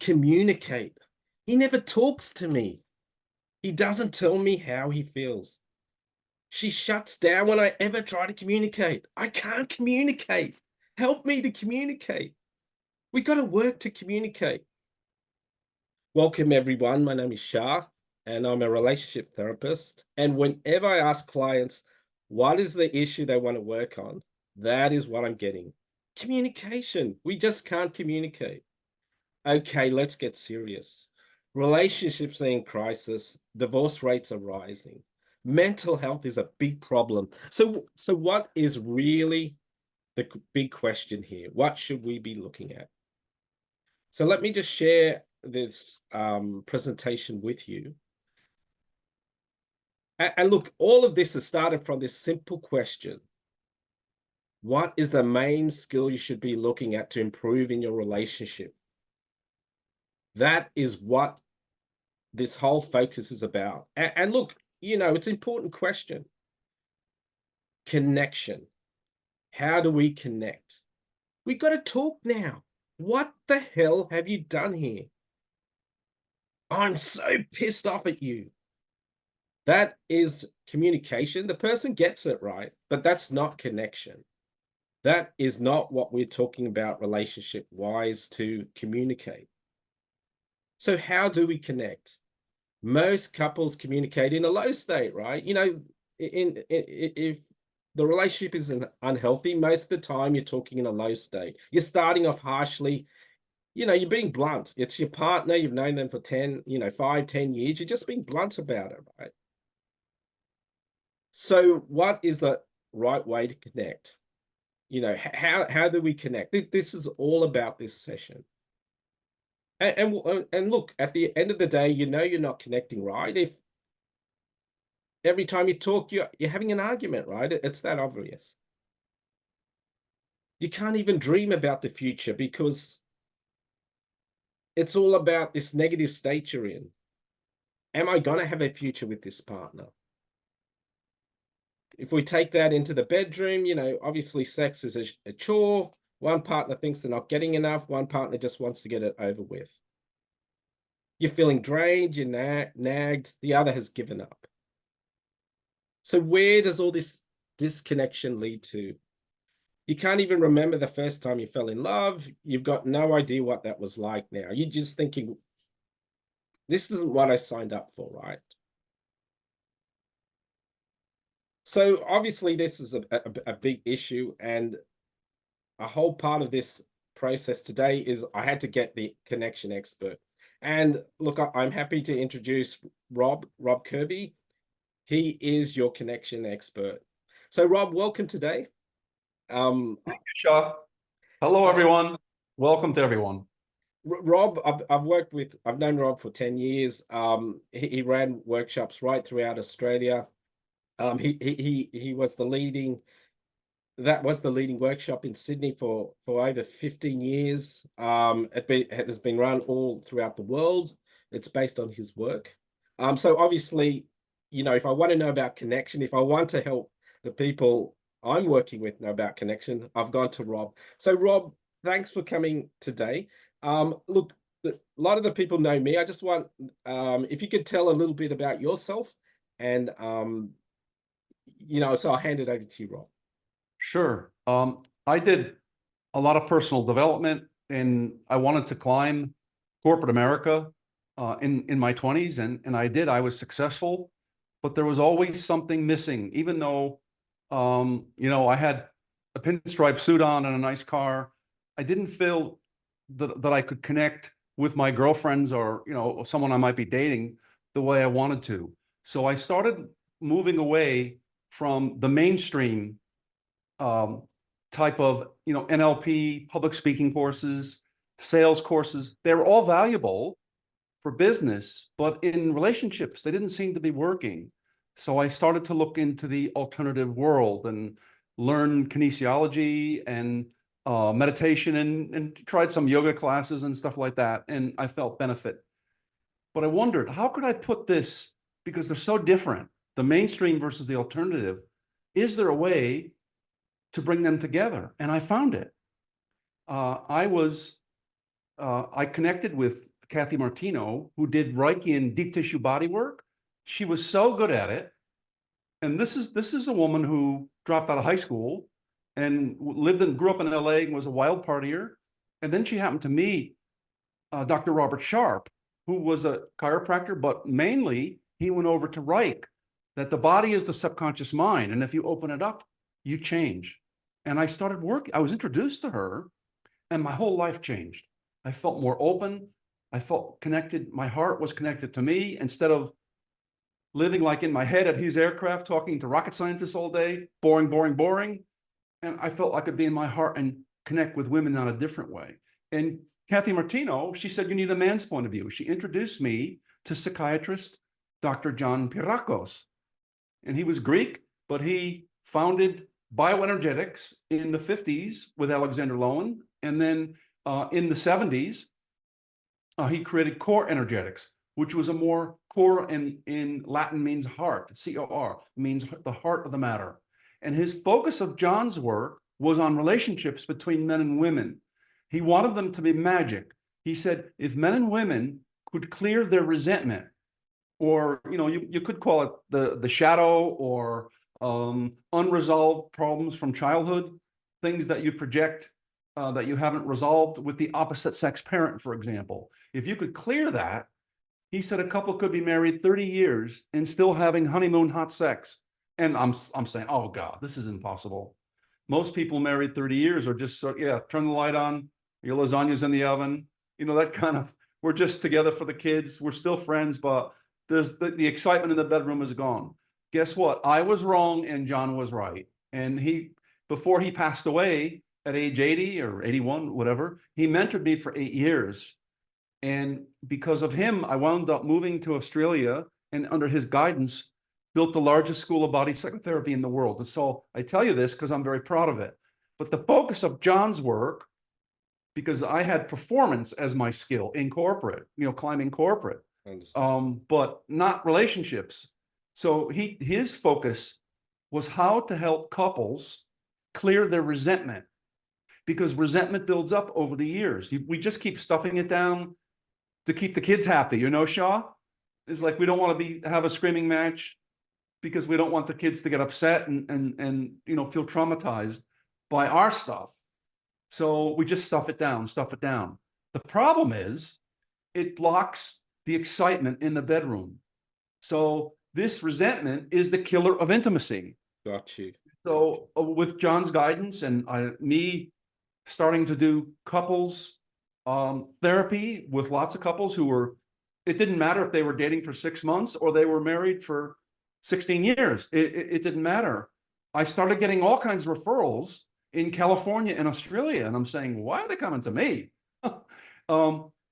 communicate. He never talks to me. He doesn't tell me how he feels. She shuts down when I ever try to communicate. I can't communicate. Help me to communicate. We got to work to communicate. Welcome, everyone. My name is Shah, and I'm a relationship therapist. And whenever I ask clients, what is the issue they want to work on? That is what I'm getting. Communication. We just can't communicate. Okay, let's get serious. Relationships are in crisis. Divorce rates are rising. Mental health is a big problem. So what is really the big question here? What should we be looking at? So let me just share this presentation with you. And look, all of this has started from this simple question. What is the main skill you should be looking at to improve in your relationship? That is what this whole focus is about. And look, it's an important question. Connection. How do we connect? We got to talk now. What the hell have you done here? I'm so pissed off at you. That is communication. The person gets it right, but that's not connection. That is not what we're talking about relationship-wise to communicate. So how do we connect? Most couples communicate in a low state, right? If the relationship is unhealthy, most of the time you're talking in a low state. You're starting off harshly. You're being blunt. It's your partner. You've known them for 5, 10 years. You're just being blunt about it, right? So what is the right way to connect? How do we connect? This is all about this session. And look, at the end of the day, you're not connecting, right? If every time you talk, you're having an argument, right? It's that obvious. You can't even dream about the future because it's all about this negative state you're in. Am I going to have a future with this partner? If we take that into the bedroom, obviously sex is a chore. One partner thinks they're not getting enough. One partner just wants to get it over with. You're feeling drained, you're nagged. The other has given up. So where does all this disconnection lead to? You can't even remember the first time you fell in love. You've got no idea what that was like now. You're just thinking, this isn't what I signed up for, right? So obviously this is a big issue, and a whole part of this process today is I had to get the connection expert. And look, I'm happy to introduce Rob Kirby. He is your connection expert. So Rob, welcome today. Thank you, Shah. Hello, everyone. Welcome to everyone. Rob, I've known Rob for 10 years. He ran workshops right throughout Australia. He was the leading workshop in Sydney for over 15 years. It has been run all throughout the world. It's based on his work. So obviously, if I want to know about connection, if I want to help the people I'm working with know about connection, I've gone to Rob. So Rob, thanks for coming today. Look, a lot of the people know me. I just want, if you could tell a little bit about yourself, and so I'll hand it over to you, Rob. Sure. I did a lot of personal development, and I wanted to climb corporate America in my 20s, and I did. I was successful, but there was always something missing. Even though I had a pinstripe suit on and a nice car, I didn't feel that I could connect with my girlfriends or someone I might be dating the way I wanted to. So I started moving away from the mainstream type of NLP, public speaking courses, sales courses. They were all valuable for business, but in relationships, they didn't seem to be working. So I started to look into the alternative world and learn kinesiology and meditation and tried some yoga classes and stuff like that. And I felt benefit. But I wondered, how could I put this, because they're so different, the mainstream versus the alternative, is there a way to bring them together? And I found it. I connected with Kathy Martino, who did Reiki and deep tissue body work. She was so good at it. And this is a woman who dropped out of high school and grew up in LA and was a wild partier. And then she happened to meet Dr. Robert Sharp, who was a chiropractor, but mainly he went over to Reich, that the body is the subconscious mind. And if you open it up, you change. And I started working. I was introduced to her and my whole life changed. I felt more open. I felt connected. My heart was connected to me instead of living like in my head at Hughes Aircraft, talking to rocket scientists all day, boring, boring, boring. And I felt I could be in my heart and connect with women in a different way. And Kathy Martino, she said, you need a man's point of view. She introduced me to psychiatrist Dr. John Pirakos. And he was Greek, but he founded bioenergetics in the 50s with Alexander Lowen. And then in the 70s, he created core energetics, which was a more core in Latin means heart, C-O-R, means the heart of the matter. And his focus of John's work was on relationships between men and women. He wanted them to be magic. He said, if men and women could clear their resentment, or you could call it the shadow or unresolved problems from childhood, things that you project that you haven't resolved with the opposite sex parent, for example. If you could clear that, he said a couple could be married 30 years and still having honeymoon hot sex. And I'm saying, oh God, this is impossible. Most people married 30 years are just so, yeah, turn the light on, your lasagna's in the oven, that kind of, we're just together for the kids. We're still friends, but there's the excitement in the bedroom is gone. Guess what? I was wrong and John was right. And before he passed away at age 80 or 81, whatever, he mentored me for 8 years. And because of him, I wound up moving to Australia and under his guidance, built the largest school of body psychotherapy in the world. And so I tell you this because I'm very proud of it. But the focus of John's work, because I had performance as my skill in corporate, climbing corporate, but not relationships. So his focus was how to help couples clear their resentment, because resentment builds up over the years. We just keep stuffing it down to keep the kids happy, Shaw? It's like we don't want to have a screaming match because we don't want the kids to get upset and feel traumatized by our stuff. So we just stuff it down. The problem is it blocks the excitement in the bedroom. So this resentment is the killer of intimacy. Got you. So with John's guidance and me starting to do couples therapy with lots of couples it didn't matter if they were dating for 6 months or they were married for 16 years. It didn't matter. I started getting all kinds of referrals in California and Australia. And I'm saying, why are they coming to me? But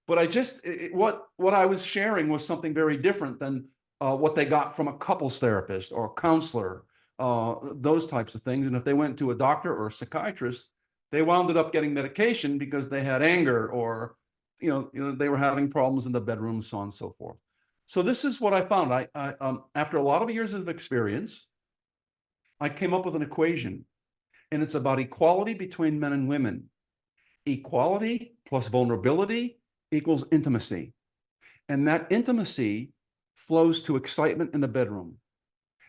what I was sharing was something very different than what they got from a couples therapist or a counselor, those types of things. And if they went to a doctor or a psychiatrist, they wound up getting medication because they had anger or, they were having problems in the bedroom, so on and so forth. So this is what I found. After a lot of years of experience, I came up with an equation, and it's about equality between men and women. Equality plus vulnerability equals intimacy. And that intimacy flows to excitement in the bedroom.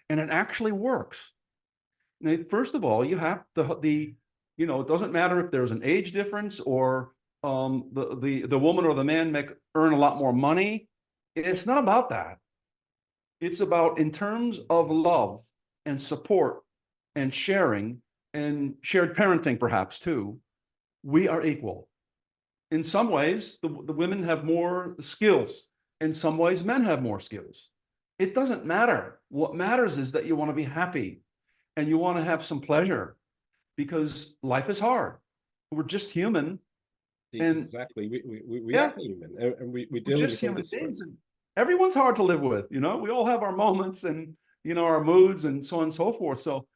And it actually works. Now, first of all, you have it doesn't matter if there's an age difference or the woman or the man earn a lot more money. It's not about that. It's about in terms of love and support and sharing and shared parenting, perhaps too, we are equal. In some ways, the women have more skills. In some ways, men have more skills. It doesn't matter. What matters is that you want to be happy and you want to have some pleasure, because life is hard. We're just human. And exactly, we yeah, are human, and we're we're dealing just with all human this beings. stuff. And everyone's hard to live with. We all have our moments and our moods and so on and so forth. So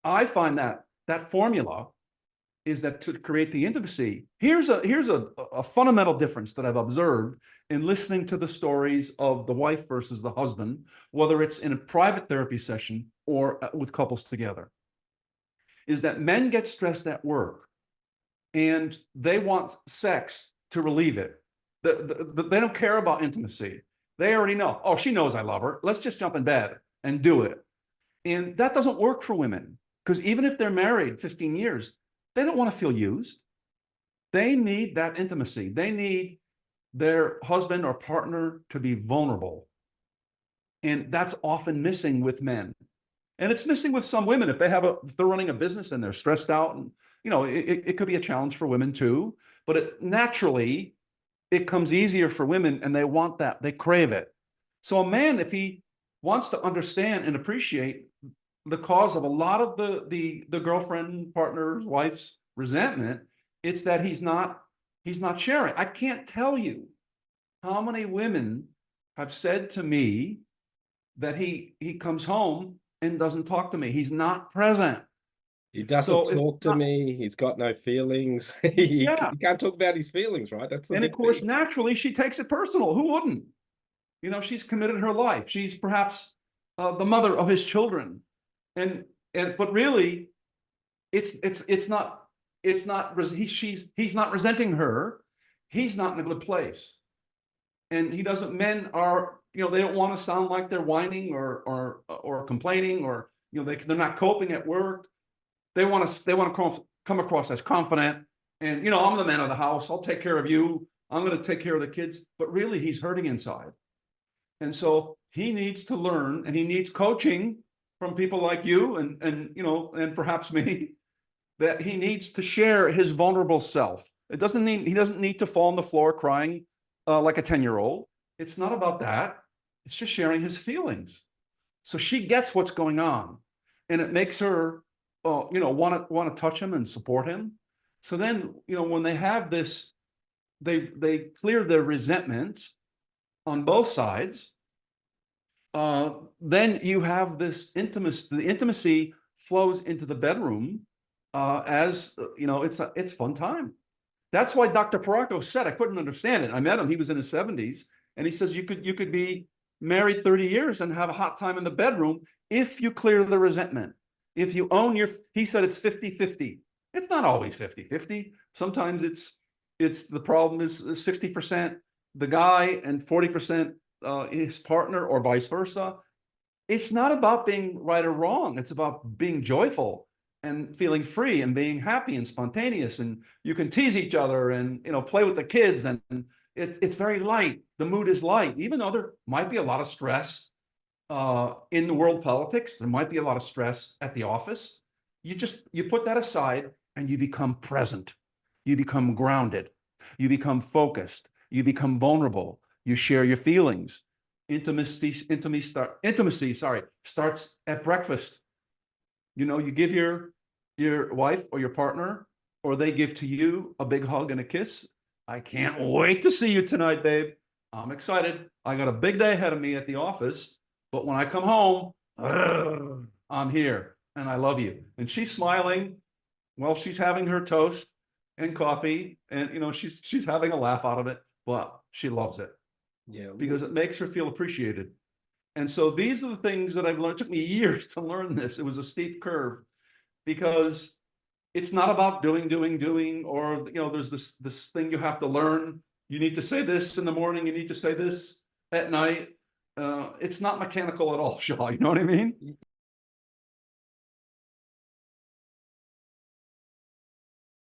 I find that formula is that to create the intimacy. Here's a fundamental difference that I've observed in listening to the stories of the wife versus the husband, whether it's in a private therapy session or with couples together, is that men get stressed at work and they want sex to relieve it. They don't care about intimacy. They already know. Oh, she knows I love her. Let's just jump in bed and do it. And that doesn't work for women because even if they're married 15 years, they don't want to feel used. They need that intimacy. They need their husband or partner to be vulnerable. And that's often missing with men. And it's missing with some women. If they're running a business and they're stressed out, and it could be a challenge for women too. But naturally, it comes easier for women, and they want that. They crave it. So a man, if he wants to understand and appreciate the cause of a lot of the girlfriend, partner's, wife's resentment, it's that he's not sharing. I can't tell you how many women have said to me that he comes home and doesn't talk to me. He's not present. He doesn't So if talk to not, me. He's got no feelings. yeah, He can't talk about his feelings, right? That's the and of big course, thing. naturally, she takes it personal. Who wouldn't? She's committed her life. She's perhaps the mother of his children, and but really, it's not he's not resenting her. He's not in a good place, and he doesn't. Men are they don't want to sound like they're whining or complaining, or they're not coping at work. They want to come across as confident, and I'm the man of the house. I'll take care of you. I'm going to take care of the kids. But really, he's hurting inside. And so he needs to learn, and he needs coaching from people like you and perhaps me, that he needs to share his vulnerable self. He doesn't need to fall on the floor crying like a 10-year-old. It's not about that. It's just sharing his feelings. So she gets what's going on, and it makes her want to touch him and support him. So then, when they have this, they clear their resentment on both sides. Then you have this intimacy. The intimacy flows into the bedroom as it's fun time. That's why Dr. Paraco said, I couldn't understand it. I met him; he was in his 70s, and he says you could be married 30 years and have a hot time in the bedroom if you clear the resentment. If you own he said it's 50-50. It's not always 50-50. Sometimes it's the problem is 60% the guy and 40% his partner, or vice versa. It's not about being right or wrong. It's about being joyful and feeling free and being happy and spontaneous. And you can tease each other and play with the kids, and it's very light. The mood is light, even though there might be a lot of stress in the world politics. There might be a lot of stress at the office. You put that aside and you become present. You become grounded. You become focused. You become vulnerable. You share your feelings. Intimacy starts at breakfast. You give your wife or your partner, or they give to you, a big hug and a kiss. I can't wait to see you tonight, babe. I'm excited. I got a big day ahead of me at the office, but when I come home, I'm here and I love you. And she's smiling while she's having her toast and coffee, and she's having a laugh out of it, but she loves it Yeah. because it makes her feel appreciated. And so these are the things that I've learned. It took me years to learn this. It was a steep curve, because it's not about doing, or there's this thing you have to learn. You need to say this in the morning. You need to say this at night. It's not mechanical at all, Shaw. You know what I mean?